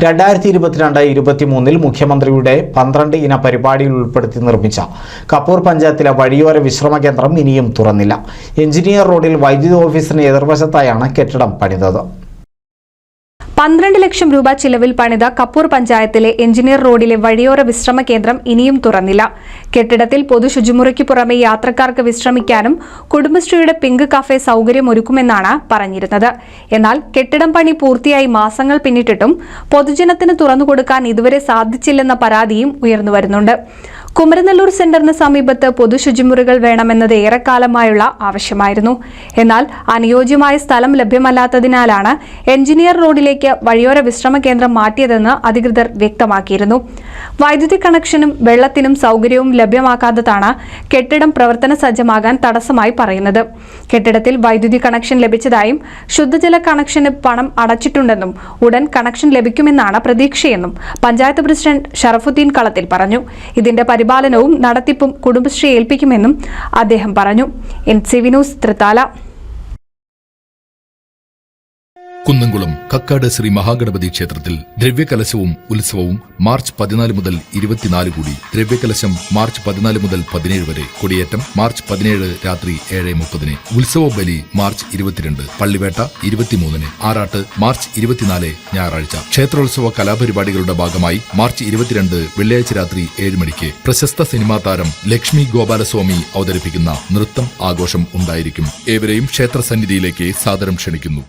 2022-23 മുഖ്യമന്ത്രിയുടെ 12 ഇന പരിപാടിയിൽ ഉൾപ്പെടുത്തി നിർമ്മിച്ച കപ്പൂർ പഞ്ചായത്തിലെ വഴിയോര വിശ്രമ കേന്ദ്രം ഇനിയും തുറന്നില്ല. എഞ്ചിനീയർ റോഡിൽ വൈദ്യുതി ഓഫീസിന് എതിർവശത്തായാണ് കെട്ടിടം പണിതത്. 12 ലക്ഷം രൂപ ചിലവിൽ പണിത കപ്പൂർ പഞ്ചായത്തിലെ എഞ്ചിനീയർ റോഡിലെ വഴിയോര വിശ്രമ കേന്ദ്രം ഇനിയും തുറന്നില്ല. കെട്ടിടത്തിൽ പൊതുശുചിമുറിക്ക് പുറമെ യാത്രക്കാർക്ക് വിശ്രമിക്കാനും കുടുംബശ്രീയുടെ പിങ്ക് കഫേ സൗകര്യമൊരുക്കുമെന്നാണ് പറഞ്ഞിരുന്നത്. എന്നാൽ കെട്ടിടം പണി പൂർത്തിയായി മാസങ്ങൾ പിന്നിട്ടിട്ടും പൊതുജനത്തിന് തുറന്നുകൊടുക്കാൻ ഇതുവരെ സാധിച്ചില്ലെന്ന പരാതിയും ഉയർന്നുവരുന്നുണ്ട്. കുമരനെല്ലൂർ സെന്ററിന് സമീപത്ത് പൊതുശുചിമുറികൾ വേണമെന്നത് ഏറെക്കാലമായുള്ള ആവശ്യമായിരുന്നു. എന്നാൽ അനുയോജ്യമായ സ്ഥലം ലഭ്യമല്ലാത്തതിനാലാണ് എഞ്ചിനീയർ റോഡിലേക്ക് വഴിയോര വിശ്രമ കേന്ദ്രം മാറ്റിയതെന്ന് അധികൃതർ വ്യക്തമാക്കിയിരുന്നു. വൈദ്യുതി കണക്ഷനും വെള്ളത്തിനും സൗകര്യവും ലഭ്യമാക്കാത്തതാണ് കെട്ടിടം പ്രവർത്തന സജ്ജമാകാൻ തടസ്സമായി പറയുന്നത്. കെട്ടിടത്തിൽ വൈദ്യുതി കണക്ഷൻ ലഭിച്ചതായും ശുദ്ധജല കണക്ഷന് പണം അടച്ചിട്ടുണ്ടെന്നും ഉടൻ കണക്ഷൻ ലഭിക്കുമെന്നാണ് പ്രതീക്ഷയെന്നും പഞ്ചായത്ത് പ്രസിഡന്റ് ഷറഫുദ്ദീൻ കളത്തിൽ പറഞ്ഞു. ഇതിന്റെ പരിപാലനവും നടത്തിപ്പും കുടുംബശ്രീ ഏൽപ്പിക്കുമെന്നും അദ്ദേഹം പറഞ്ഞു. NCV news Thrithala. കുന്നംകുളം കക്കാട് ശ്രീ മഹാഗണപതി ക്ഷേത്രത്തിൽ ദ്രവ്യകലശവും ഉത്സവവും മാർച്ച് 14 മുതൽ 24 കൂടി. ദ്രവ്യകലശം മാർച്ച് 14 മുതൽ 17 വരെ. കൊടിയേറ്റം മാർച്ച് 17 രാത്രി 7:30. ഉത്സവ ബലി മാർച്ച് 22. പള്ളിവേട്ട 23. ആറാട്ട് മാർച്ച് 24 ഞായറാഴ്ച. ക്ഷേത്രോത്സവ കലാപരിപാടികളുടെ ഭാഗമായി മാർച്ച് 22 വെള്ളിയാഴ്ച രാത്രി 7 മണിക്ക് പ്രശസ്ത സിനിമാ താരം ലക്ഷ്മി ഗോപാലസ്വാമി അവതരിപ്പിക്കുന്ന നൃത്തം ആഘോഷം ഉണ്ടായിരിക്കും. ഏവരെയും ക്ഷേത്ര സന്നിധിയിലേക്ക് സാദരം ക്ഷണിക്കുന്നു.